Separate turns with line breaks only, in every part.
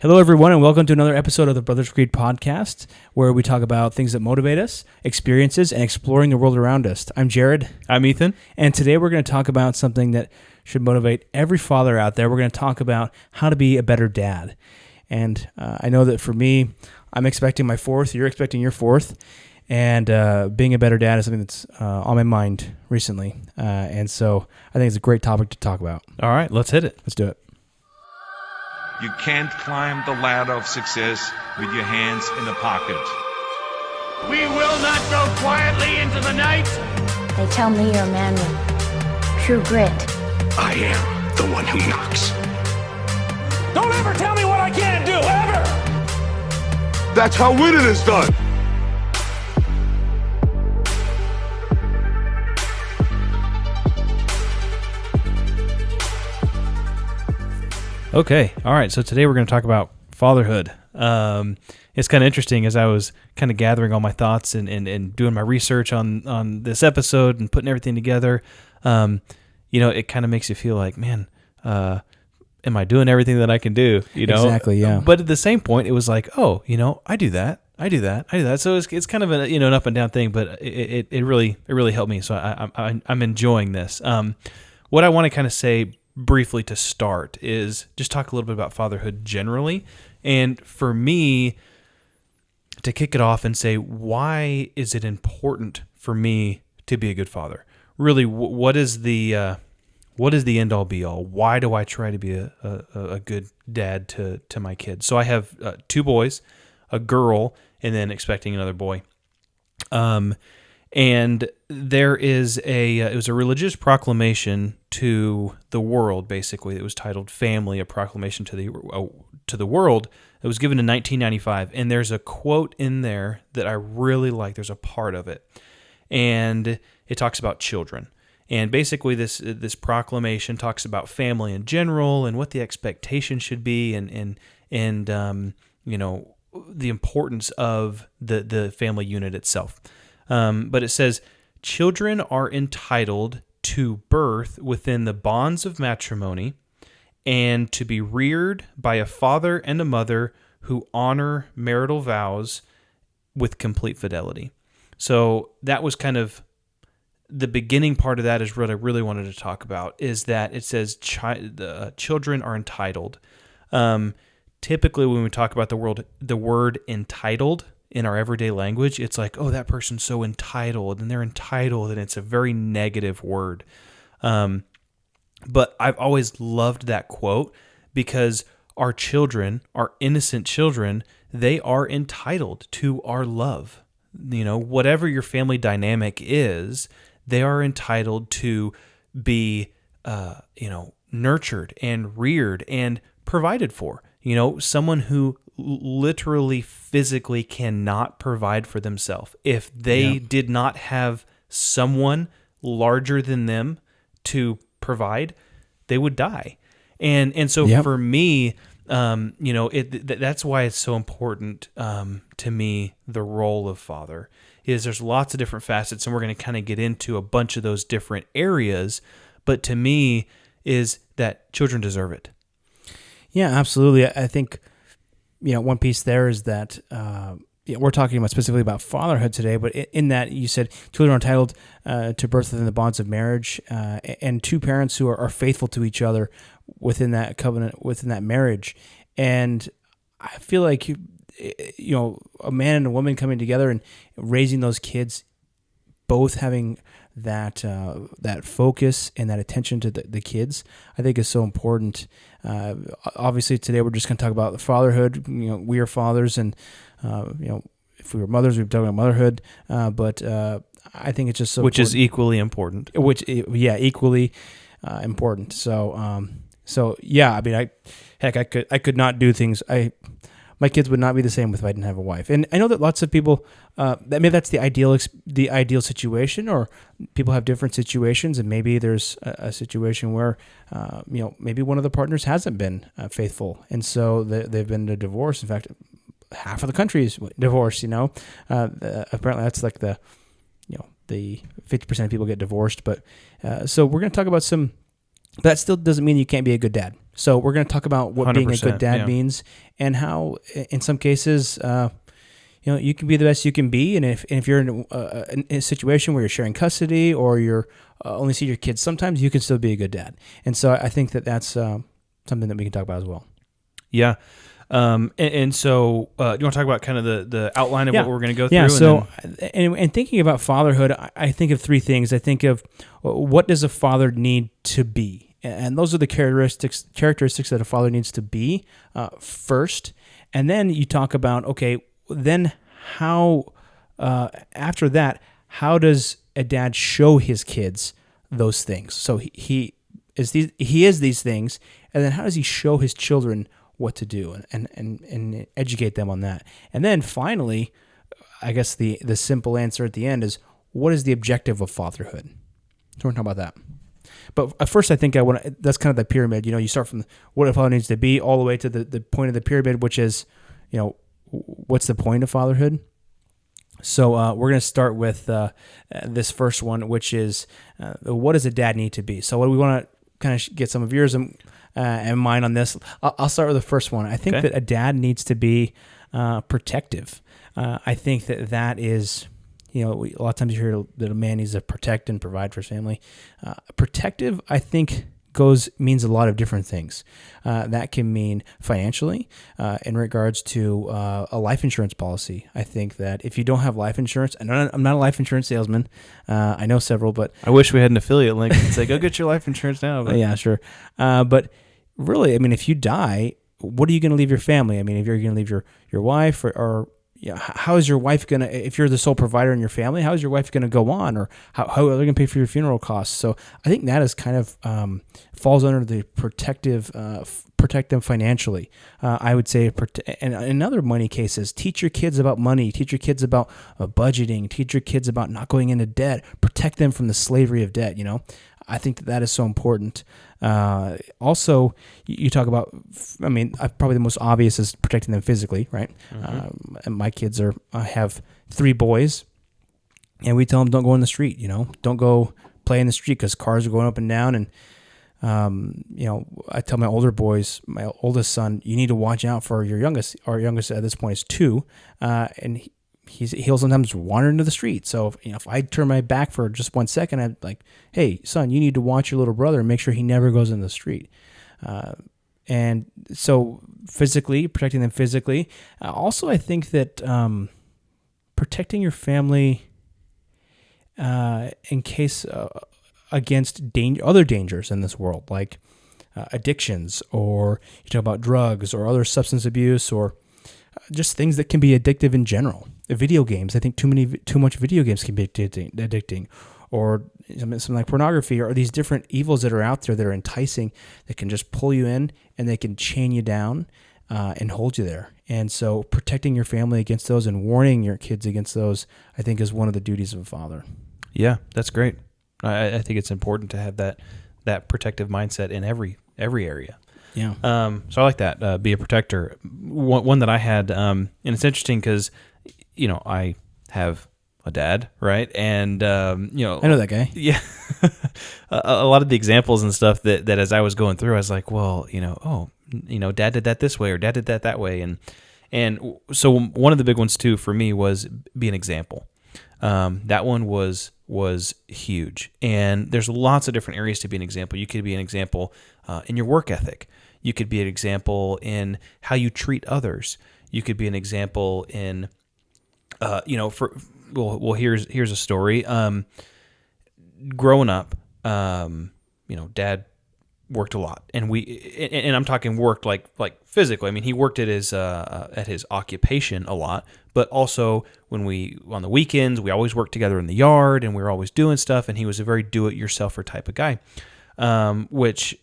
Hello, everyone, and welcome to another episode of the Brothers Creed podcast, where we talk about things that motivate us, experiences, and exploring the world around us. I'm Jared.
I'm Ethan.
And today we're going to talk about something that should motivate every father out there. We're going to talk about how to be a better dad. And I know that for me, I'm expecting my fourth, you're expecting your fourth, and being a better dad is something that's on my mind recently. And so I think it's a great topic to talk about.
All right, let's hit it.
Let's do it.
You can't climb the ladder of success with your hands in a pocket.
We will not go quietly into the night.
They tell me you're a man with true grit.
I am the one who knocks. Don't ever tell me what I can't do, ever!
That's how winning is done.
Okay, all right, so today we're going to talk about fatherhood. It's kind of interesting as I was kind of gathering all my thoughts and doing my research on this episode and putting everything together. It kind of makes you feel like, man, am I doing everything that I can do?
Exactly, yeah.
But at the same point, it was like, oh, I do that. So it's kind of an up and down thing, but it really helped me. So I'm enjoying this. What I want to kind of say briefly to start is just talk a little bit about fatherhood generally. And for me, to kick it off and say, why is it important for me to be a good father? Really, what is the end all be all? Why do I try to be a good dad to my kids? So I have two boys, a girl, and then expecting another boy. And there is it was a religious proclamation to the world, basically. It was titled "Family: A Proclamation to the World." It was given in 1995, and there's a quote in there that I really like. There's a part of it, and it talks about children. And basically, this proclamation talks about family in general and what the expectation should be, and the importance of the family unit itself. But it says, children are entitled to birth within the bonds of matrimony and to be reared by a father and a mother who honor marital vows with complete fidelity. So that was kind of the beginning part of that is what I really wanted to talk about, is that it says children are entitled. Typically when we talk about the word entitled, in our everyday language, it's like, oh, that person's so entitled, and they're entitled, and it's a very negative word. But I've always loved that quote because our children, our innocent children, they are entitled to our love. Whatever your family dynamic is, they are entitled to be, nurtured and reared and provided for. Someone who literally physically cannot provide for themselves. If they did not have someone larger than them to provide, they would die. And so for me, that's why it's so important to me, the role of father, is there's lots of different facets, and we're going to kind of get into a bunch of those different areas, but to me is that children deserve it.
Yeah, absolutely. I think one piece there is that we're talking about specifically about fatherhood today, but in that you said children are entitled to birth within the bonds of marriage, and two parents who are faithful to each other within that covenant, within that marriage. And I feel like a man and a woman coming together and raising those kids, both having that focus and that attention to the kids, I think is so important. Obviously, today we're just going to talk about fatherhood. We are fathers, and if we were mothers, we'd talk about motherhood. But I think it's just so
which
important.
Is equally important.
Equally important. So yeah, I mean, I could not do things. My kids would not be the same if I didn't have a wife. And I know that lots of people, maybe that's the ideal situation, or people have different situations, and maybe there's a situation where, maybe one of the partners hasn't been faithful, and so they've been to divorce. In fact, half of the country is divorced. Apparently that's like the 50% of people get divorced. But so we're going to talk about some. That still doesn't mean you can't be a good dad. So we're going to talk about what being a good
100%,
dad
yeah.
means, and how, in some cases, you can be the best you can be. And if you're in a situation where you're sharing custody or you're only see your kids sometimes, you can still be a good dad. And so I think that's something that we can talk about as well.
Yeah. And so do you want to talk about kind of the outline of what we're going to go through?
Yeah, so
and
and thinking about fatherhood, I think of three things. I think of what does a father need to be? And those are the characteristics that a father needs to be first. And then you talk about, okay, then how, after that, how does a dad show his kids those things? So he is these things, and then how does he show his children what to do and educate them on that? And then finally, I guess the simple answer at the end is, what is the objective of fatherhood? So we're going to talk about that. But first, I think that's kind of the pyramid. You start from what a father needs to be all the way to the point of the pyramid, which is, what's the point of fatherhood? So we're going to start with this first one, which is what does a dad need to be? So what do we want to kind of get some of yours and mine on this? I'll start with the first one. I think that a dad needs to be protective. I think that is, a lot of times you hear that a man needs to protect and provide for his family. Protective, I think, means a lot of different things. That can mean financially, in regards to a life insurance policy. I think that if you don't have life insurance, and I'm not a life insurance salesman, I know several, but
I wish we had an affiliate link and say, go get your life insurance now. But.
Yeah, sure. But really, I mean, if you die, what are you going to leave your family? I mean, if you're going to leave your wife or how is your wife going to, if you're the sole provider in your family, how is your wife going to go on, or how are they going to pay for your funeral costs? So I think that is kind of falls under the protect them financially. I would say, and in other money cases, teach your kids about money, teach your kids about budgeting, teach your kids about not going into debt, protect them from the slavery of debt. I think that is so important. Also, you talk about, I mean, probably the most obvious is protecting them physically, right? Mm-hmm. And my kids I have 3 boys, and we tell them don't go in the street, don't go play in the street because cars are going up and down. And, I tell my older boys, my oldest son, you need to watch out for your youngest. Our youngest at this point is 2, and he'll sometimes wander into the street. So if I turn my back for just 1 second, I'm like, hey, son, you need to watch your little brother and make sure he never goes in the street. And so protecting them physically. Also, I think that protecting your family in case against other dangers in this world, like addictions, or you talk about drugs or other substance abuse, or just things that can be addictive in general. Video games, I think too much video games can be addicting, or something like pornography, or these different evils that are out there that are enticing, that can just pull you in and they can chain you down and hold you there. And so protecting your family against those and warning your kids against those, I think, is one of the duties of a father.
Yeah, that's great. I think it's important to have that protective mindset in every area.
Yeah.
So I like that. Be a protector. One that I had, and it's interesting because, I have a dad, right? And I
know that guy.
Yeah. a lot of the examples and stuff that as I was going through, I was like, well, dad did that this way, or dad did that way, and so one of the big ones too for me was be an example. That one was huge, and there's lots of different areas to be an example. You could be an example in your work ethic. You could be an example in how you treat others. You could be an example in, here's a story. Growing up, Dad worked a lot, and I'm talking worked like physically. I mean, he worked at his occupation a lot, but also on the weekends, we always worked together in the yard, and we were always doing stuff. And he was a very do-it-yourselfer type of guy, which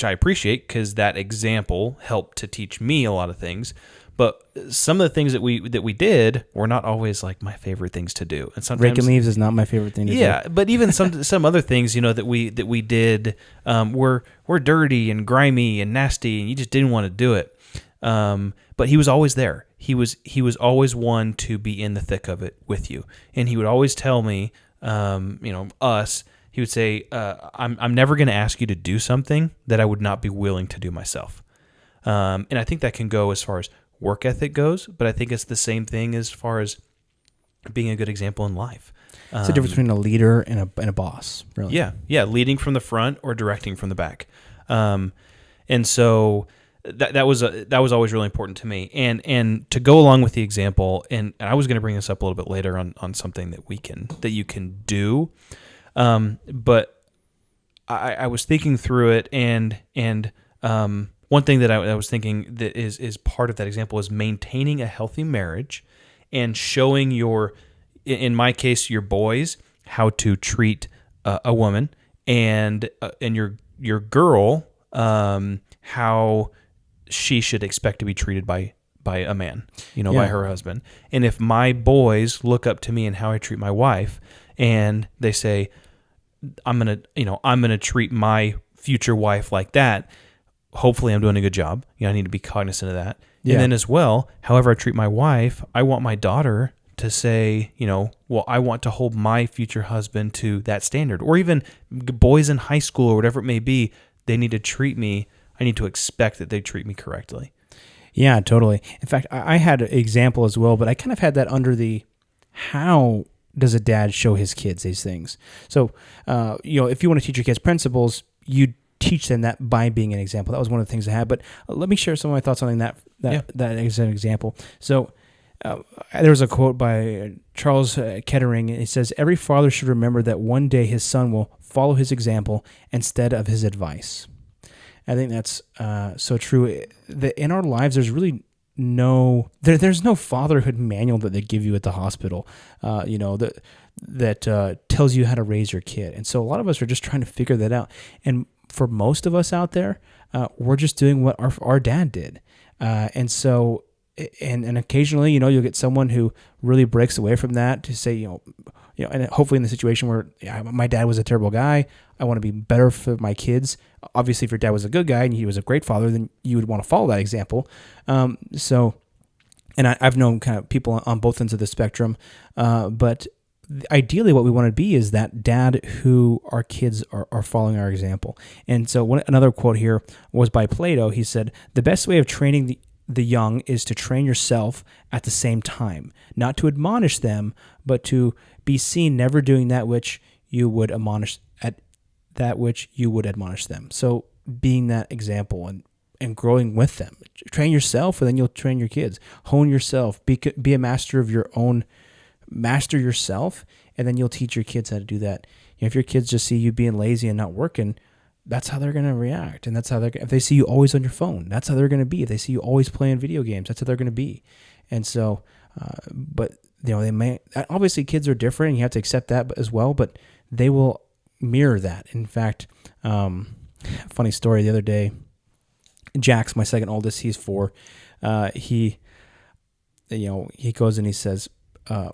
I appreciate, because that example helped to teach me a lot of things. But some of the things that we did were not always like my favorite things to do. And sometimes
raking leaves is not my favorite thing to do.
Yeah, but even some other things, that we did were dirty and grimy and nasty, and you just didn't want to do it. But he was always there. He was always one to be in the thick of it with you, and he would always tell me, he would say, I'm never going to ask you to do something that I would not be willing to do myself. And I think that can go as far as work ethic goes, but I think it's the same thing as far as being a good example in life.
It's the difference between a leader and a boss, really.
Yeah, leading from the front or directing from the back. And so that was always really important to me. And to go along with the example, and I was going to bring this up a little bit later on something that you can do. But I was thinking through it, and one thing that I was thinking that is part of that example is maintaining a healthy marriage and showing in my case, your boys how to treat a woman, and your girl how she should expect to be treated by a man, by her husband. And if my boys look up to me and how I treat my wife, and they say, I'm gonna treat my future wife like that, hopefully I'm doing a good job. I need to be cognizant of that. Yeah. And then as well, however I treat my wife, I want my daughter to say, well, I want to hold my future husband to that standard. Or even boys in high school or whatever it may be, they need to treat me. I need to expect that they treat me correctly.
Yeah, totally. In fact, I had an example as well, but I kind of had that under the how does a dad show his kids these things? So, if you want to teach your kids principles, you teach them that by being an example. That was one of the things I had. But let me share some of my thoughts on that is an example. So, there was a quote by Charles Kettering. It says, "Every father should remember that one day his son will follow his example instead of his advice." I think that's so true. That in our lives, there's really there's no fatherhood manual that they give you at the hospital, that tells you how to raise your kid. And so a lot of us are just trying to figure that out. And for most of us out there, we're just doing what our dad did. And so, and occasionally, you'll get someone who really breaks away from that to say, and hopefully in the situation where my dad was a terrible guy, I want to be better for my kids. Obviously, if your dad was a good guy and he was a great father, then you would want to follow that example. And I've known kind of people on both ends of the spectrum, but ideally what we want to be is that dad who our kids are following our example. And so another quote here was by Plato. He said, "The best way of training the young is to train yourself at the same time, not to admonish them, but to be seen never doing that which you would admonish them." So being that example and growing with them. Train yourself, and then you'll train your kids. Hone yourself. Be a master of your own. Master yourself, and then you'll teach your kids how to do that. If your kids just see you being lazy and not working, that's how they're going to react. And that's how if they see you always on your phone, that's how they're going to be. If they see you always playing video games, that's how they're going to be. And so, but they may, obviously kids are different and you have to accept that as well, but they will mirror that. In fact, funny story, the other day, Jax, my second oldest, he's 4. He goes and he says,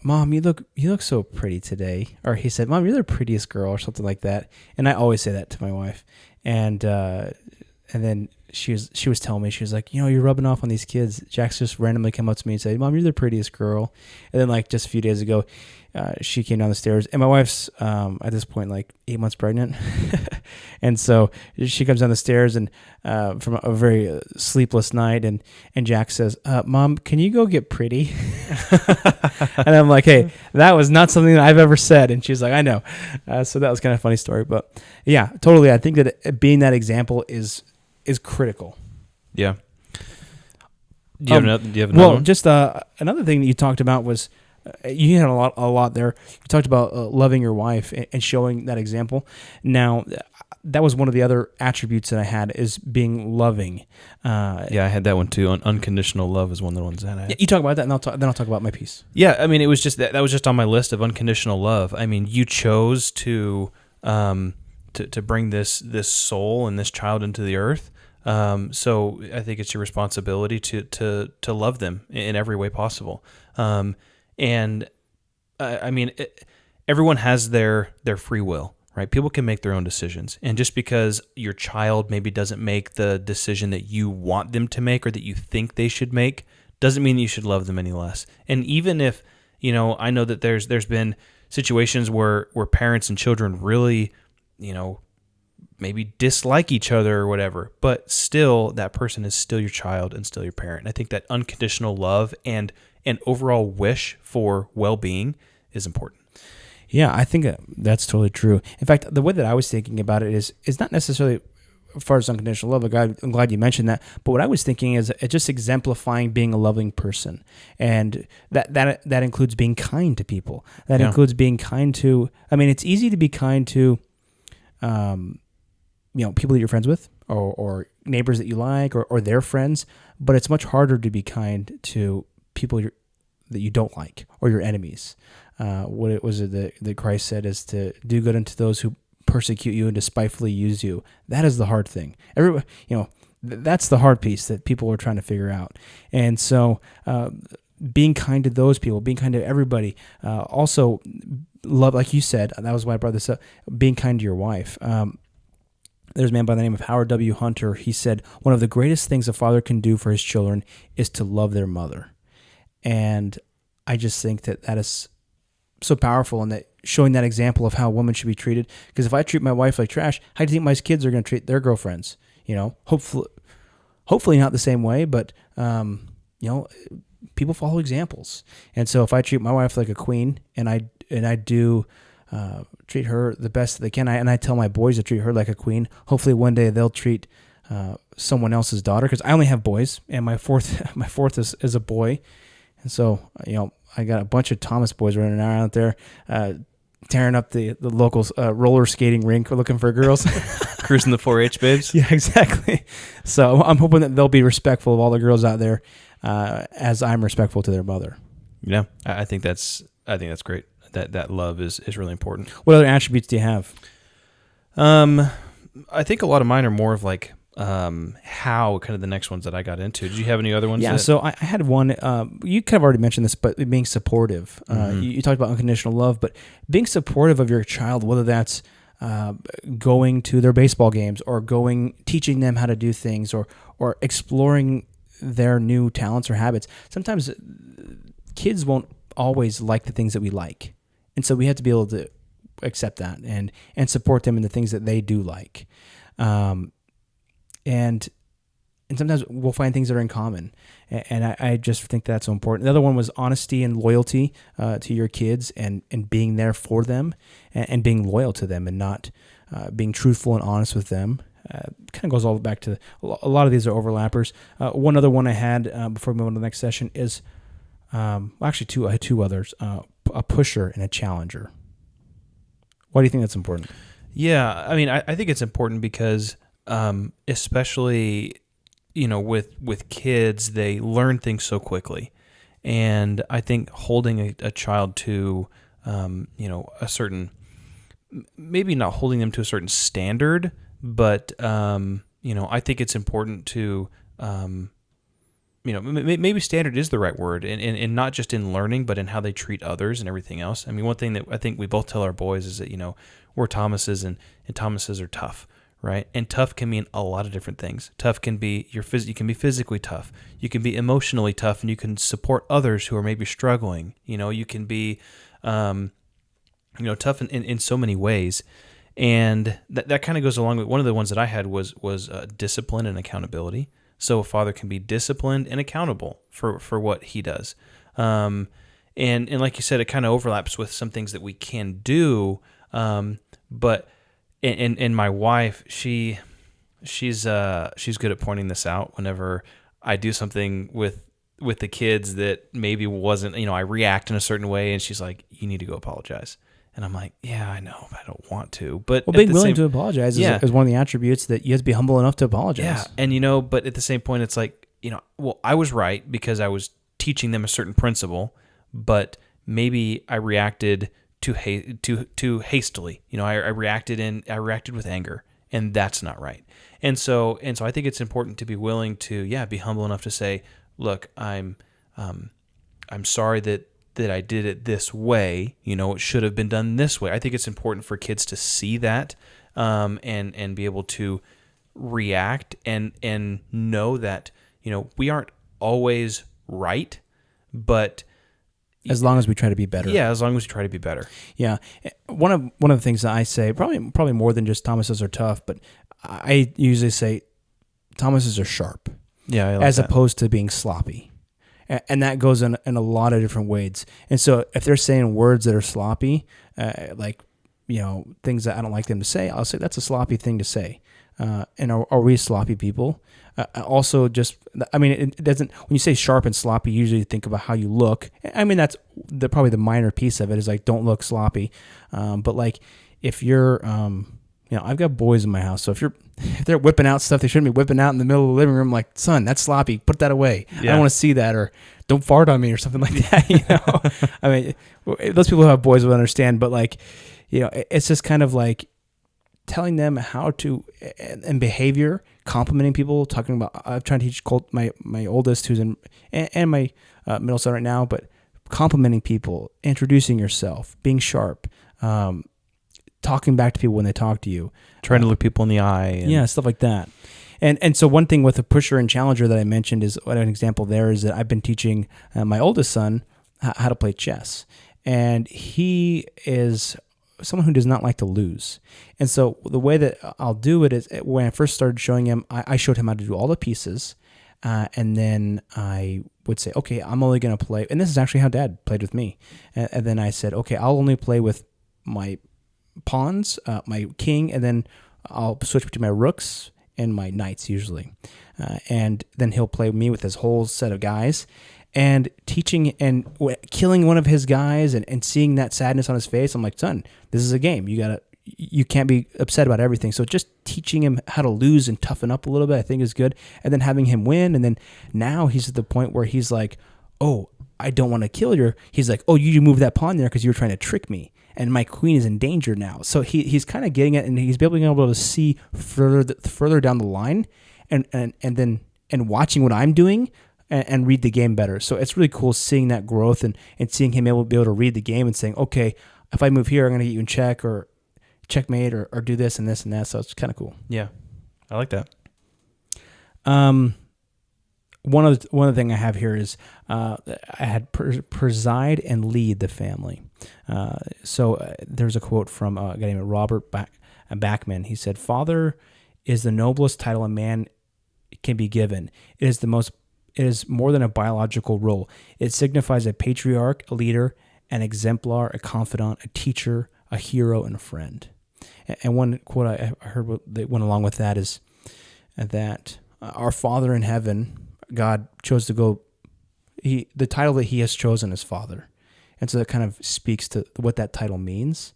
"Mom, you look so pretty today." Or he said, "Mom, you're the prettiest girl," or something like that. And I always say that to my wife. And then she was telling me, she was like, "You're rubbing off on these kids." Jax just randomly came up to me and said, "Mom, you're the prettiest girl." And then like just a few days ago, she came down the stairs, and my wife's at this point like 8 months pregnant. And so she comes down the stairs and from a very sleepless night, and Jax says, "Mom, can you go get pretty?" And I'm like, "Hey, that was not something that I've ever said." And she's like, "I know." So that was kind of a funny story, but yeah, totally. I think that being that example is critical.
Yeah. Do you have another
well,
one?
Just another thing that you talked about was you had a lot there. You talked about loving your wife and showing that example. Now, that was one of the other attributes that I had, is being loving.
I had that one too. Unconditional love is one of the ones that I had.
You talk about that, and then I'll talk about my piece.
Yeah, I mean, it was just that was just on my list of unconditional love. I mean, you chose to bring this soul and this child into the earth. So I think it's your responsibility to love them in every way possible. And I mean, everyone has their free will, right? People can make their own decisions. And just because your child maybe doesn't make the decision that you want them to make or that you think they should make, doesn't mean that you should love them any less. And even if, I know that there's been situations where parents and children really maybe dislike each other or whatever, but still that person is still your child and still your parent. And I think that unconditional love and an overall wish for well-being is important.
Yeah, I think that's totally true. In fact, the way that I was thinking about it is not necessarily as far as unconditional love. I'm glad you mentioned that. But what I was thinking is just exemplifying being a loving person, and that includes being kind to people. That includes being kind to. I mean, it's easy to be kind to, people that you're friends with, or neighbors that you like, or their friends. But it's much harder to be kind to people that you don't like, or your enemies. What it was that Christ said is to do good unto those who persecute you and despitefully use you. That is the hard thing. Everybody, that's the hard piece that people are trying to figure out. And so, being kind to those people, being kind to everybody. Also, love, like you said, that was why I brought this up. Being kind to your wife. There's a man by the name of Howard W. Hunter. He said, one of the greatest things a father can do for his children is to love their mother. And I just think that is so powerful, and that showing that example of how a woman should be treated. Because if I treat my wife like trash, how do you think my kids are going to treat their girlfriends? Hopefully not the same way, but people follow examples. And so if I treat my wife like a queen, and I do treat her the best that they can, and I tell my boys to treat her like a queen, hopefully one day they'll treat someone else's daughter. Because I only have boys, and my fourth is a boy. And so, I got a bunch of Thomas boys running around out there, tearing up the local roller skating rink looking for girls.
Cruising the 4-H babes.
Yeah, exactly. So I'm hoping that they'll be respectful of all the girls out there, as I'm respectful to their mother.
Yeah, I think that's great. That love is really important.
What other attributes do you have?
I think a lot of mine are more of like how kind of the next ones that I got into. Did you have any other ones?
Yeah, so I had one. You kind of already mentioned this, but being supportive. You talked about unconditional love, but being supportive of your child, whether that's going to their baseball games, or teaching them how to do things, or exploring their new talents or habits. Sometimes kids won't always like the things that we like, and so we have to be able to accept that and support them in the things that they do like. And sometimes we'll find things that are in common, and I just think that's so important. The other one was honesty and loyalty to your kids, and being there for them, and being loyal to them, and not being truthful and honest with them. Kind of goes all back to a lot of these are overlappers. One other one I had before we move on to the next session is actually I had two others: a pusher and a challenger. Why do you think that's important?
Yeah, I mean, I think it's important because especially, with kids, they learn things so quickly. And I think holding a child to, a certain, maybe not holding them to a certain standard, but, I think it's important to, maybe standard is the right word, and not just in learning, but in how they treat others and everything else. I mean, one thing that I think we both tell our boys is that, we're Thomases, and Thomases are tough. Right? And tough can mean a lot of different things. Tough can be you can be physically tough. You can be emotionally tough, and you can support others who are maybe struggling. You can be, tough in so many ways. And that kind of goes along with one of the ones that I had was discipline and accountability. So a father can be disciplined and accountable for what he does. And like you said, it kind of overlaps with some things that we can do, but. And my wife, she's good at pointing this out whenever I do something with the kids that maybe wasn't, I react in a certain way, and she's like, "You need to go apologize." And I'm like, "Yeah, I know, but I don't want to." But
being willing to apologize is one of the attributes that you have to be humble enough to apologize.
Yeah, and but at the same point, it's like, I was right because I was teaching them a certain principle, but maybe I reacted too hastily. I reacted with anger, and that's not right. And so I think it's important to be willing to be humble enough to say, look, I'm sorry that I did it this way. It should have been done this way. I think it's important for kids to see that, and be able to react and know that we aren't always right, but
As long as we try to be better.
Yeah, as long as we try to be better.
Yeah. One of the things that I say, probably more than just Thomases are tough, but I usually say Thomases are sharp.
Yeah, I like
as
that.
opposed to being sloppy. And that goes in a lot of different ways. And so if they're saying words that are sloppy, things that I don't like them to say, I'll say that's a sloppy thing to say. And are we sloppy people? Also, it doesn't. When you say sharp and sloppy, you usually think about how you look. I mean, that's probably the minor piece of it is like don't look sloppy. But like if you're, I've got boys in my house, so if they're whipping out stuff they shouldn't be whipping out in the middle of the living room, like, son, that's sloppy. Put that away. I don't want to see that, or don't fart on me, or something like that. I mean, those people who have boys will understand, but like, it's just kind of like telling them how to and behavior, complimenting people, talking about. I'm trying to teach Colt, my oldest, who's in, and my middle son right now, but complimenting people, introducing yourself, being sharp, talking back to people when they talk to you,
trying to look people in the eye, and
stuff like that. And so one thing with the pusher and challenger that I mentioned is an example there is that I've been teaching my oldest son how to play chess, and he is someone who does not like to lose. And so the way that I'll do it is when I first started showing him, I showed him how to do all the pieces, and then I would say, okay, I'm only going to play, and this is actually how Dad played with me. And then I said, okay, I'll only play with my pawns, my king, and then I'll switch between my rooks and my knights usually. And then he'll play me with his whole set of guys. And teaching and killing one of his guys and seeing that sadness on his face, I'm like, son, this is a game. You can't be upset about everything. So just teaching him how to lose and toughen up a little bit, I think is good. And then having him win. And then now he's at the point where he's like, oh, I don't want to kill you. He's like, oh, you moved that pawn there because you were trying to trick me. And my queen is in danger now. So he's kind of getting it, and he's being able to see further down the line and watching what I'm doing and read the game better. So it's really cool seeing that growth and seeing him be able to read the game and saying, okay, if I move here, I'm going to get you in check or checkmate or do this and this and that. So it's kind of cool.
Yeah, I like that.
One other thing I have here is I had preside and lead the family. So there's a quote from a guy named Robert Bachman. He said, "Father is the noblest title a man can be given. It is more than a biological role. It signifies a patriarch, a leader, an exemplar, a confidant, a teacher, a hero, and a friend." And one quote I heard that went along with that is that our Father in heaven, God chose to go. The title that He has chosen is Father, and so that kind of speaks to what that title means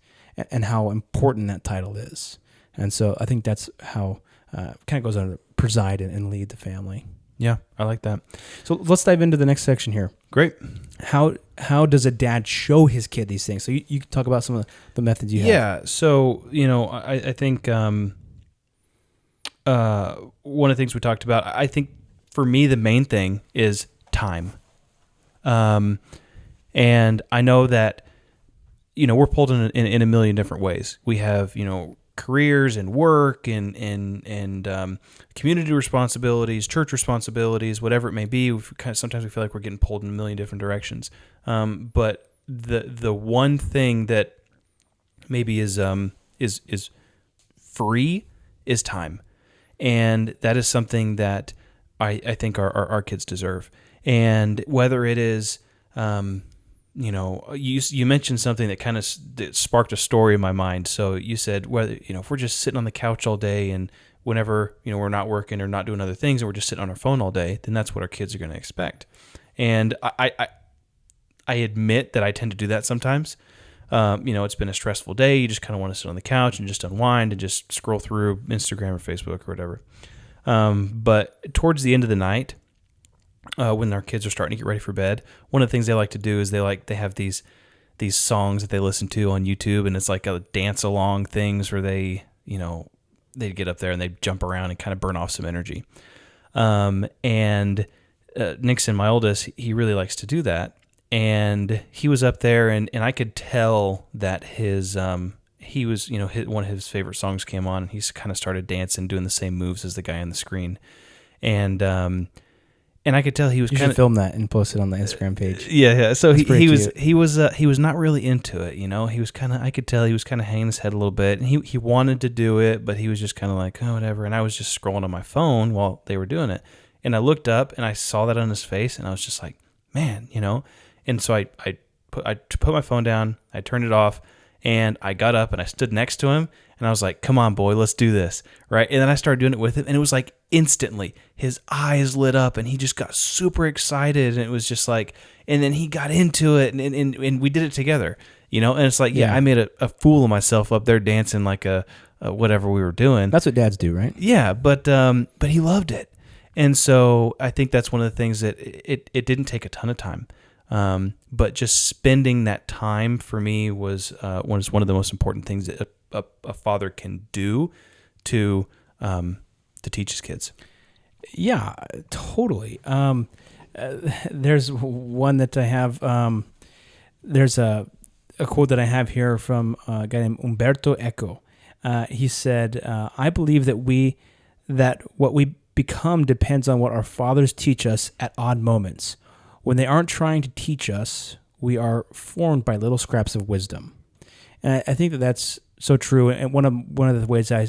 and how important that title is. And so I think that's how kind of goes on to preside and lead the family.
Yeah, I like that.
So let's dive into the next section here.
Great.
How does a dad show his kid these things? So you can talk about some of the methods you have.
Yeah. So I think one of the things we talked about, I think for me the main thing is time. And I know that we're pulled in a million different ways. We have careers and work and community responsibilities, church responsibilities, whatever it may be. Sometimes we feel like we're getting pulled in a million different directions. But the one thing that maybe is free is time, and that is something that I think our kids deserve. And whether it is you mentioned something that sparked a story in my mind. So you said whether if we're just sitting on the couch all day and whenever we're not working or not doing other things and we're just sitting on our phone all day, then that's what our kids are going to expect. And I admit that I tend to do that sometimes. It's been a stressful day. You just kind of want to sit on the couch and just unwind and just scroll through Instagram or Facebook or whatever. But towards the end of the night, when our kids are starting to get ready for bed, one of the things they like to do is they have these songs that they listen to on YouTube, and it's like a dance along things where they get up there and they jump around and kind of burn off some energy. And Nixon, my oldest, he really likes to do that, and he was up there and I could tell that one of his favorite songs came on, and he's kind of started dancing, doing the same moves as the guy on the screen, and And I could tell he was
You
kind
should film that and post it on the Instagram page.
Yeah. So
That's pretty
he was not really into it. He was kind of, I could tell he was kind of hanging his head a little bit, and he wanted to do it, but he was just kind of like, oh, whatever. And I was just scrolling on my phone while they were doing it, and I looked up and I saw that on his face, and I was just like, man, And so I put my phone down, I turned it off, and I got up and I stood next to him, and I was like, come on, boy, let's do this, right? And then I started doing it with him, and it was like instantly his eyes lit up, and he just got super excited, and it was just like, and then he got into it, and we did it together, and it's like, I made a fool of myself up there dancing like a whatever we were doing.
That's what dads do, right?
Yeah, but he loved it, and so I think that's one of the things that it didn't take a ton of time. But just spending that time for me was one of the most important things that a father can do to teach his kids. Yeah,
Totally. There's one that I have. There's a quote that I have here from a guy named Umberto Eco. He said, "I believe that what we become depends on what our fathers teach us at odd moments. When they aren't trying to teach us, we are formed by little scraps of wisdom." And I think that that's so true. And one of the ways I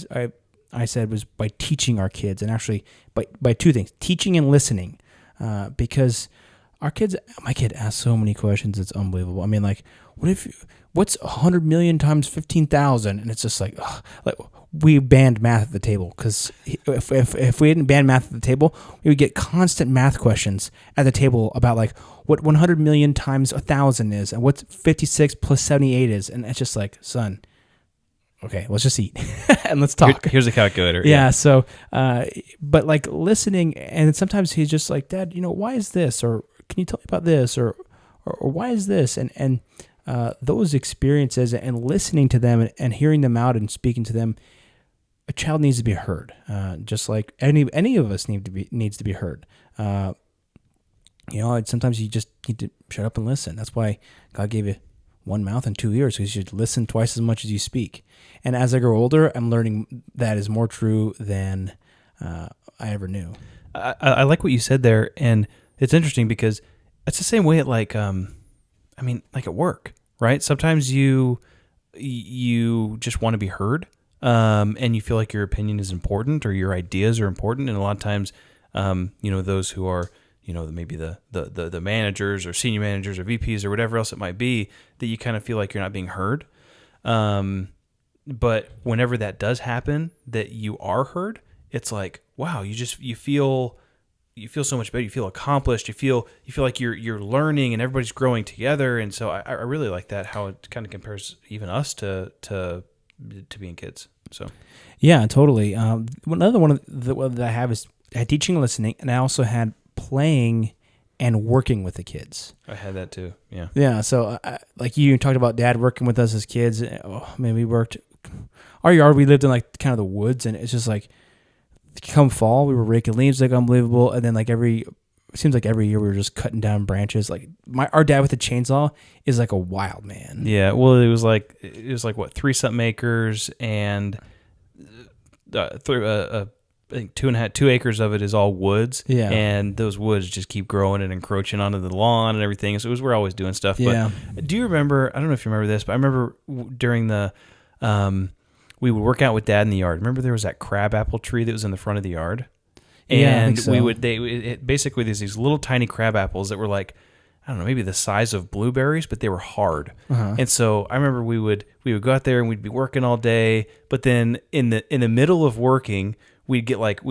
said was by teaching our kids, and actually by two things: teaching and listening, because my kid asks so many questions, it's unbelievable. I mean, like, what's 100 million times 15,000? And it's just like we banned math at the table, because if we didn't ban math at the table, we would get constant math questions at the table about like what 100 million times 1,000 is, and what 56 plus 78 is, and it's just like, son, okay, let's just eat and let's talk.
Here's a calculator.
Yeah. So, but like listening, and sometimes he's just like, Dad, why is this, or can you tell me about this, or why is this, and those experiences and listening to them and hearing them out and speaking to them. A child needs to be heard, just like any of us needs to be heard. Sometimes you just need to shut up and listen. That's why God gave you one mouth and two ears, so you should listen twice as much as you speak. And as I grow older, I'm learning that is more true than I ever knew.
I like what you said there, and it's interesting because it's the same way at like at work, right? Sometimes you just want to be heard. And you feel like your opinion is important or your ideas are important. And a lot of times, those who are, maybe the managers or senior managers or VPs or whatever else it might be, that you kind of feel like you're not being heard. But whenever that does happen, that you are heard, it's like, wow, you feel so much better. You feel accomplished. You feel like you're learning and everybody's growing together. And so I really like that, how it kind of compares even us to being kids. So
yeah, totally. Another one that I have is teaching and listening, and I also had playing and working with the kids.
I had that too.
Yeah. So like you talked about Dad working with us as kids. We worked our yard. We lived in like kind of the woods, and it's just like come fall we were raking leaves like unbelievable, and then like it seems like every year we were just cutting down branches. Like our dad with the chainsaw is like a wild man.
Yeah, well, it was like what, 3-something acres, and I think 2 acres of it is all woods.
Yeah, and
those woods just keep growing and encroaching onto the lawn and everything. So we're always doing stuff.
Yeah.
But do you remember? I don't know if you remember this, but I remember during the we would work out with Dad in the yard. Remember there was that crabapple tree that was in the front of the yard. And
yeah, I think so.
Basically there's these little tiny crab apples that were like, I don't know, maybe the size of blueberries, but they were hard. Uh-huh. And so I remember we would go out there and we'd be working all day, but then in the middle of working, we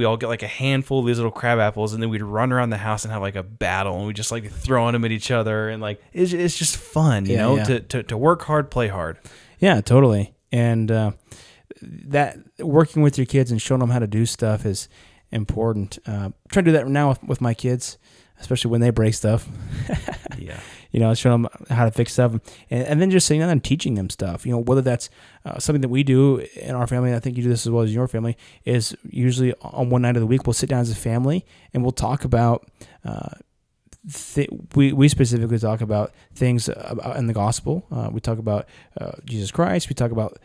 all get like a handful of these little crab apples, and then we'd run around the house and have like a battle, and we just like throwing them at each other, and like it's just fun, to work hard, play hard.
Yeah, totally. And that working with your kids and showing them how to do stuff is important. Trying to do that now with my kids, especially when they break stuff.
Yeah.
Showing them how to fix stuff, and then just sitting down and teaching them stuff. Whether that's something that we do in our family, and I think you do this as well as your family, is usually on one night of the week we'll sit down as a family and we'll talk about. We specifically talk about things in the gospel. We talk about Jesus Christ. We talk about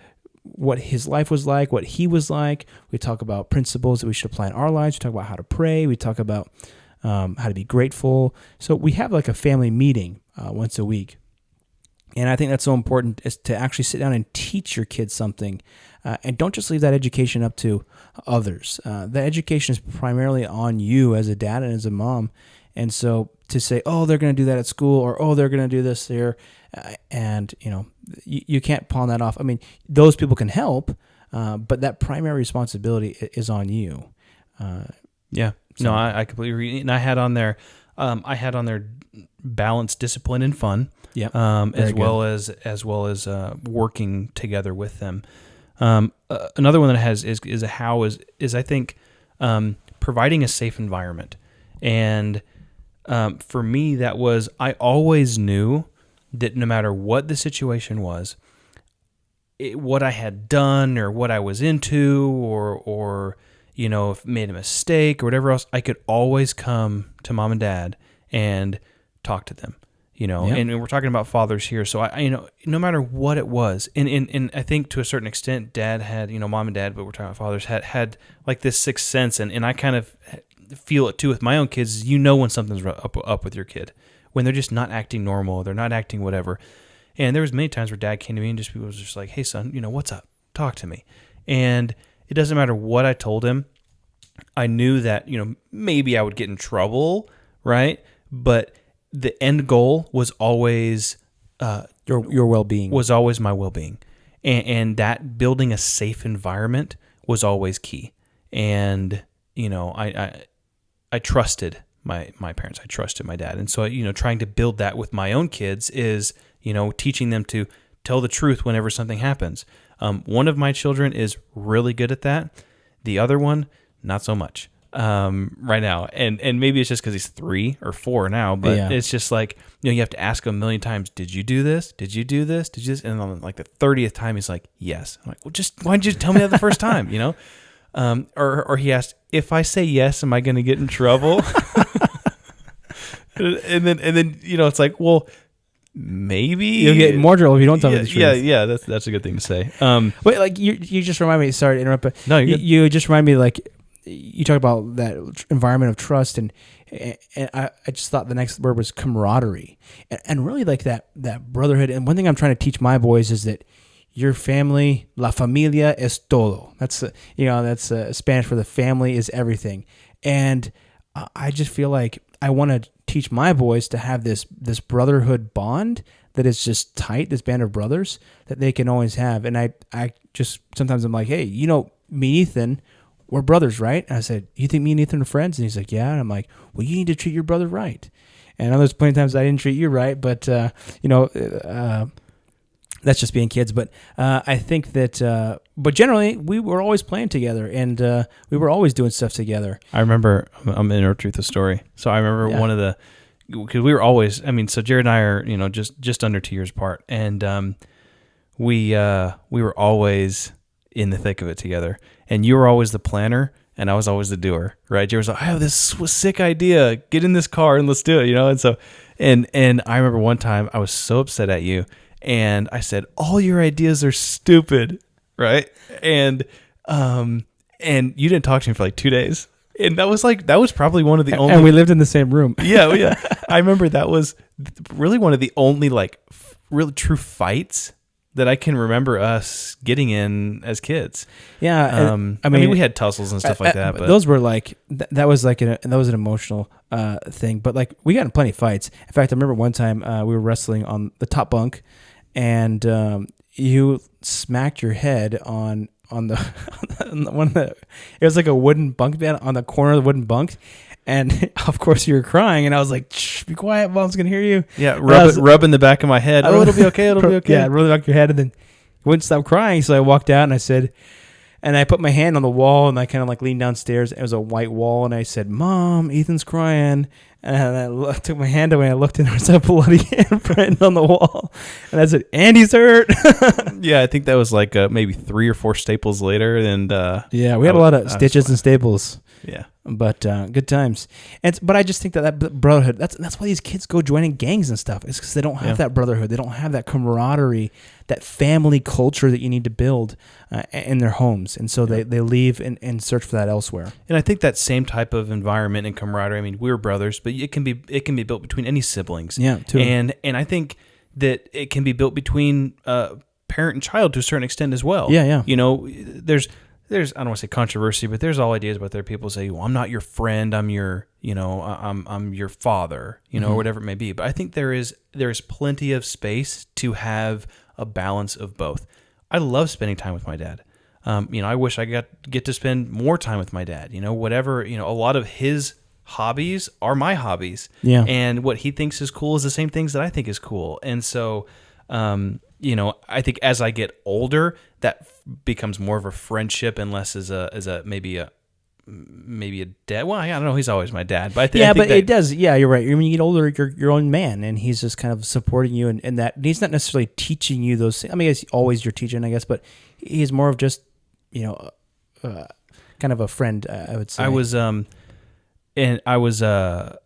what his life was like, what he was like. We talk about principles that we should apply in our lives. We talk about how to pray. We talk about how to be grateful. So we have like a family meeting once a week. And I think that's so important, is to actually sit down and teach your kids something. And don't just leave that education up to others. The education is primarily on you as a dad and as a mom. And so to say, oh, they're going to do that at school, or, oh, they're going to do this there, and, you can't pawn that off. I mean, those people can help, but that primary responsibility is on you.
Yeah.
So.
No, I completely agree. And I had on there balance, discipline, and fun.
Yeah.
As well as working together with them. Another one that has is a how is I think providing a safe environment. And for me, that was, I always knew that no matter what the situation was, what I had done or what I was into, or if made a mistake or whatever else, I could always come to mom and dad and talk to them. And we're talking about fathers here. So I no matter what it was, and I think to a certain extent, dad had, mom and dad, but we're talking about fathers had like this sixth sense, and I kind of feel it too with my own kids. When something's up with your kid, when they're just not acting normal, they're not acting whatever. And there was many times where dad came to me and people was just like, hey son, what's up? Talk to me. And it doesn't matter what I told him. I knew that, maybe I would get in trouble, right? But the end goal was always
your well-being.
Was always my well-being. And that building a safe environment was always key. And, I trusted my parents. I trusted my dad. And so, trying to build that with my own kids is, teaching them to tell the truth whenever something happens. One of my children is really good at that. The other one, not so much right now. And maybe it's just because he's 3 or 4 now, but it's just like, you have to ask him a million times, did you do this? Did you do this? Did you this? And on like the 30th time, he's like, yes. I'm like, well, just, why didn't you tell me that the first time, Or he asked, if I say yes, am I going to get in trouble? and then it's like, well, maybe
you'll get more trouble if you don't tell me the truth.
Yeah, that's a good thing to say.
Wait, like you just remind me. Sorry to interrupt, but
no,
you just remind me. Like you talk about that environment of trust, and I just thought the next word was camaraderie, and really like that brotherhood. And one thing I'm trying to teach my boys is that your family, la familia es todo. That's that's Spanish for the family is everything. And I just feel like I want to teach my boys to have this brotherhood bond that is just tight, this band of brothers that they can always have. And I just, sometimes I'm like, hey, me and Ethan, we're brothers, right? And I said, you think me and Ethan are friends? And he's like, yeah. And I'm like, well, you need to treat your brother right. And I know there's plenty of times I didn't treat you right, but, that's just being kids. But I think that, but generally, we were always playing together, and we were always doing stuff together.
I remember, I'm going to interrupt the story. So I remember one of the, because we were always, so Jared and I are, just under 2 years apart. And we were always in the thick of it together. And you were always the planner, and I was always the doer, right? Jared was like, I have this sick idea. Get in this car and let's do it, And so, and I remember one time I was so upset at you. And I said, all your ideas are stupid, right? And you didn't talk to me for like 2 days. And that was probably one of the only...
And we lived in the same room.
Yeah. I remember that was really one of the only like really true fights that I can remember us getting in as kids.
Yeah.
I mean, we had tussles and stuff like that. But
those were like, that was an emotional thing. But like, we got in plenty of fights. In fact, I remember one time we were wrestling on the top bunk, and you smacked your head on the one of the, it was like a wooden bunk bed on the corner of the wooden bunk, and of course you were crying, and I was like, shh, be quiet, mom's gonna hear you.
Yeah, rubbing the back of my head. Oh, it'll be okay, it'll be okay.
Yeah, rubbing the back of your head, and then you wouldn't stop crying, so I walked out and I said, and I put my hand on the wall, and I kind of like leaned downstairs. It was a white wall, and I said, Mom, Ethan's crying. And I took my hand away and I looked and there was a bloody handprint on the wall. And I said, Andy's hurt.
Yeah, I think that was like maybe 3 or 4 staples later. And
yeah, we had a lot of stitches and staples.
Yeah.
But good times. But I just think that brotherhood, that's why these kids go joining gangs and stuff. It's because they don't have that brotherhood. They don't have that camaraderie, that family culture that you need to build in their homes. And so they leave and search for that elsewhere.
And I think that same type of environment and camaraderie, I mean, we're brothers, but it can be built between any siblings.
Yeah, too.
And I think that it can be built between parent and child to a certain extent as well.
Yeah, yeah.
You know, there's I don't want to say controversy, but there's all ideas about there. People say, well, I'm not your friend. I'm your, I'm your father, or whatever it may be. But I think there is plenty of space to have a balance of both. I love spending time with my dad. I wish I get to spend more time with my dad. Whatever, a lot of his hobbies are my hobbies.
Yeah.
And what he thinks is cool is the same things that I think is cool. And so, I think as I get older, that becomes more of a friendship and less as a maybe a dad. Well, I don't know. He's always my dad, but I think
it does. Yeah, you're right. When you get older, you're your own man, and he's just kind of supporting you, and that he's not necessarily teaching you those things. I mean, he's always your teaching, I guess, but he's more of just kind of a friend. I would say.
I was a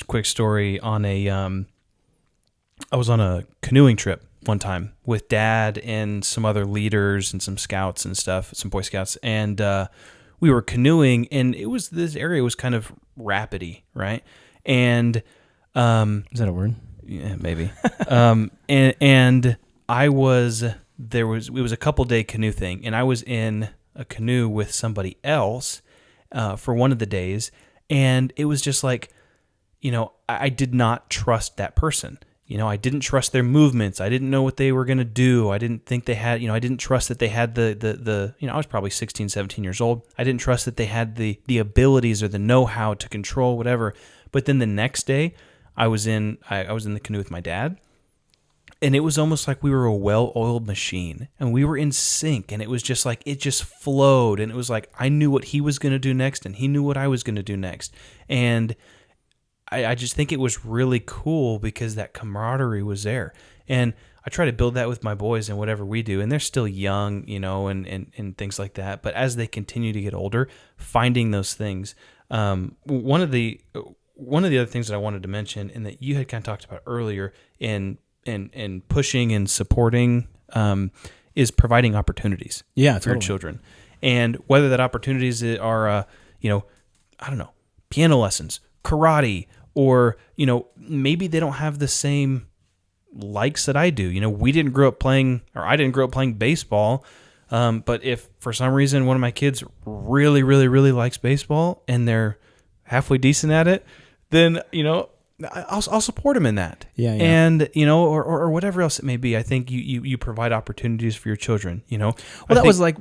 quick story on I was on a canoeing trip one time with Dad and some other leaders and some scouts and stuff, some Boy Scouts, and we were canoeing, and this area was kind of rapidy, right? And
is that a word?
Yeah, maybe. and it was a couple day canoe thing, and I was in a canoe with somebody else for one of the days, and it was just like, I did not trust that person. I didn't trust their movements. I didn't know what they were going to do. I didn't think they had, I didn't trust that they had the I was probably 16, 17 years old. I didn't trust that they had the abilities or the know-how to control whatever. But then the next day, I was in the canoe with my dad, and it was almost like we were a well-oiled machine, and we were in sync, and it was just like, it just flowed, and it was like I knew what he was going to do next, and he knew what I was going to do next. And I just think it was really cool because that camaraderie was there. And I try to build that with my boys and whatever we do. And they're still young, and things like that. But as they continue to get older, finding those things. One of the other things that I wanted to mention, and that you had kind of talked about earlier in pushing and supporting, is providing opportunities for your children. And whether that opportunities are, I don't know, piano lessons, karate, or maybe they don't have the same likes that I do. I didn't grow up playing baseball, but if for some reason one of my kids really, really, really likes baseball and they're halfway decent at it, then I'll support them in that.
Yeah.
And or whatever else it may be. I think you provide opportunities for your children.
Well, that was like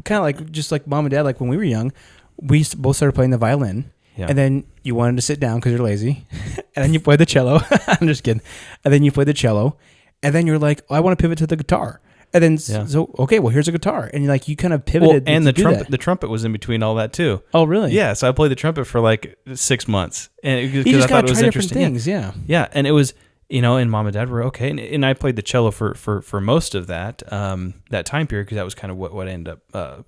kind of like just like mom and dad. Like when we were young, we both started playing the violin. Yeah. And then you wanted to sit down because you're lazy. And then you play the cello. I'm just kidding. And then you play the cello. And then you're like, I want to pivot to the guitar. And then, so okay, well, here's a guitar. And you kind of pivoted.
And the trumpet was in between all that too.
Oh, really?
Yeah. So I played the trumpet for like 6 months. And because I thought it was interesting.
Things, yeah.
Yeah. And it was, and mom and dad were okay. And I played the cello for most of that time period because that was kind of what I ended up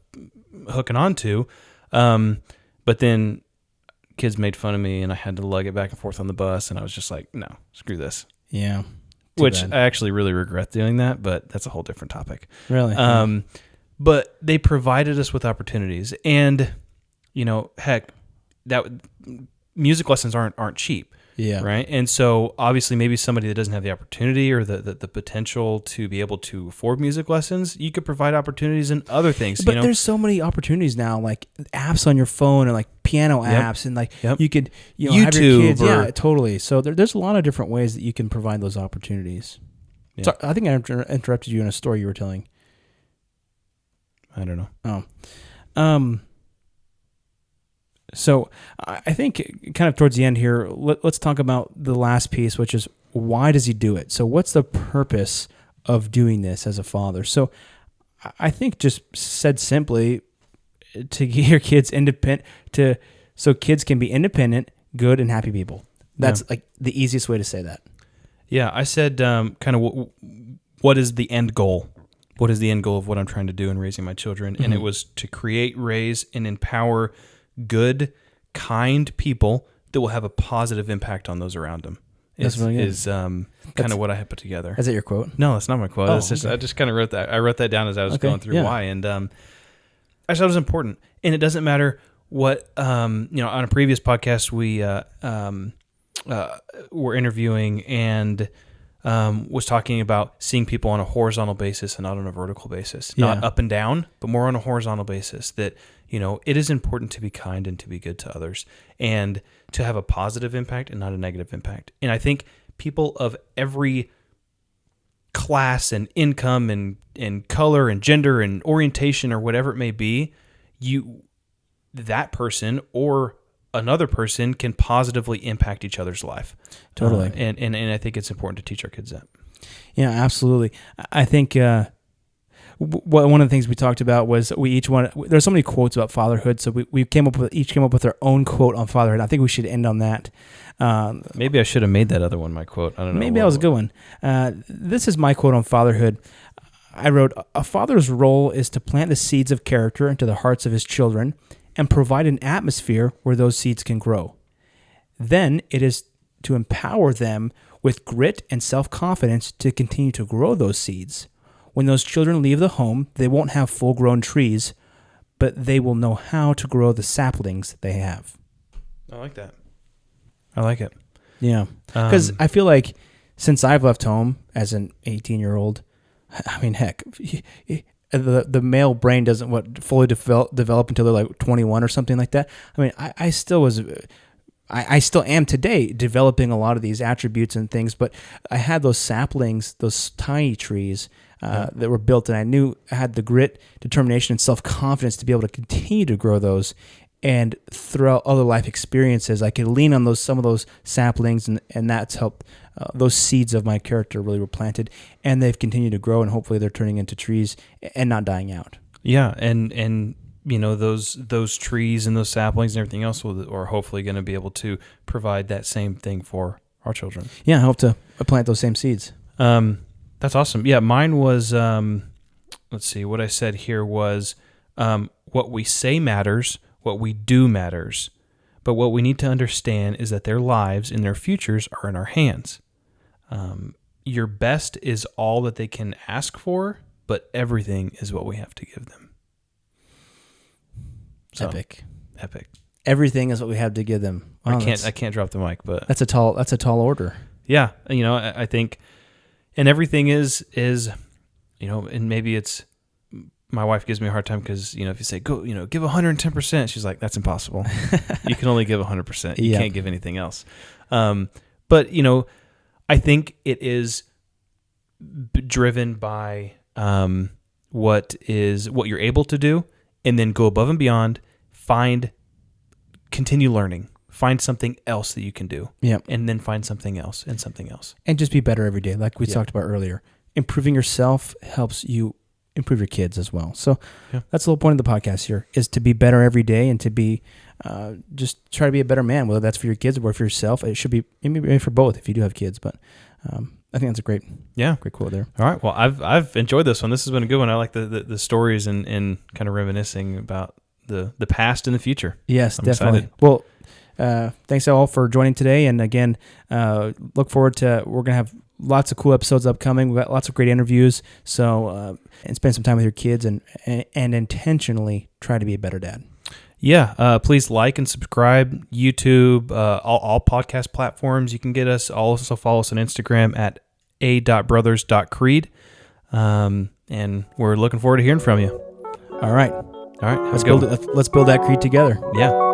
hooking on to. But then kids made fun of me and I had to lug it back and forth on the bus, and I was just like, no, screw this.
Yeah.
Which bad. I actually really regret doing that, but that's a whole different topic.
Really?
But they provided us with opportunities, and heck, that music lessons aren't cheap.
Yeah.
Right. And so obviously maybe somebody that doesn't have the opportunity or the potential to be able to afford music lessons, you could provide opportunities in other things.
But there's so many opportunities now, like apps on your phone and like piano apps, and like you could
YouTube
have your kids. Yeah, totally. So there's a lot of different ways that you can provide those opportunities. Yeah. So I think I interrupted you in a story you were telling.
I don't know.
Oh. So I think kind of towards the end here, let's talk about the last piece, which is why does he do it? So what's the purpose of doing this as a father? So I think just said simply, to get your kids independent, so kids can be independent, good, and happy people. That's like the easiest way to say that.
Yeah, I said kind of what is the end goal? What is the end goal of what I'm trying to do in raising my children? And it was to create, raise, and empower good, kind people that will have a positive impact on those around them.
That's really good.
Is kind of what I had put together.
Is that your quote?
No, that's not my quote.
Oh,
It's just
okay.
I just kind of wrote that. I wrote that down as I was going through why, and I thought it was important. And it doesn't matter what on a previous podcast we were interviewing and was talking about seeing people on a horizontal basis and not on a vertical basis, not up and down, but more on a horizontal basis. That it is important to be kind and to be good to others and to have a positive impact and not a negative impact. And I think people of every class and income and color and gender and orientation or whatever it may be, that person or another person can positively impact each other's life.
Totally.
And I think it's important to teach our kids that.
Yeah, absolutely. I think one of the things we talked about was there's so many quotes about fatherhood, so we each came up with our own quote on fatherhood. I think we should end on that.
Maybe I should have made that other one my quote. I don't know.
Maybe that was a good one. This is my quote on fatherhood. I wrote, "A father's role is to plant the seeds of character into the hearts of his children and provide an atmosphere where those seeds can grow. Then it is to empower them with grit and self-confidence to continue to grow those seeds. When those children leave the home, they won't have full-grown trees, but they will know how to grow the saplings they have."
I like that. I like it.
Yeah. Because I feel like since I've left home as an 18-year-old, I mean, heck, the male brain doesn't fully develop until they're like 21 or something like that. I mean, I still am today developing a lot of these attributes and things, but I had those saplings, those tiny trees that were built, and I knew I had the grit, determination, and self-confidence to be able to continue to grow those. And throughout other life experiences, I could lean on some of those saplings, and that's helped. Those seeds of my character really were planted, and they've continued to grow, and hopefully they're turning into trees and not dying out.
Yeah, and those trees and those saplings and everything else are hopefully going to be able to provide that same thing for our children.
Yeah, I hope to plant those same seeds.
That's awesome. Yeah, mine was, let's see, what I said here was what we say matters, what we do matters, but what we need to understand is that their lives and their futures are in our hands. Your best is all that they can ask for, but everything is what we have to give them. So,
Epic.
Everything
is what we have to give them. Wow,
I can't drop the mic, but
that's a tall order.
Yeah, I think, and everything is, and maybe it's, my wife gives me a hard time because, if you say, go, give 110%, she's like, that's impossible. You can only give 100%. You can't give anything else. But, I think it is driven by what you're able to do, and then go above and beyond, continue learning, find something else that you can do.
Yep.
And then find something else and something else.
And just be better every day, like we talked about earlier. Improving yourself helps you improve your kids as well. So that's the whole point of the podcast here, is to be better every day and to be just try to be a better man, whether that's for your kids or for yourself. It should be maybe for both if you do have kids, but I think that's a great quote there.
All right. Well, I've enjoyed this one. This has been a good one. I like the stories and kind of reminiscing about the past and the future.
Yes,
I'm
definitely.
excited.
Well, thanks all for joining today. And again, look forward to, we're going to have lots of cool episodes upcoming. We've got lots of great interviews. So, and spend some time with your kids and intentionally try to be a better dad.
Yeah. Please like and subscribe. YouTube, all podcast platforms. You can get us. Also follow us on Instagram at a.brothers.creed. And we're looking forward to hearing from you.
All right.
All right.
Let's build that creed together.
Yeah.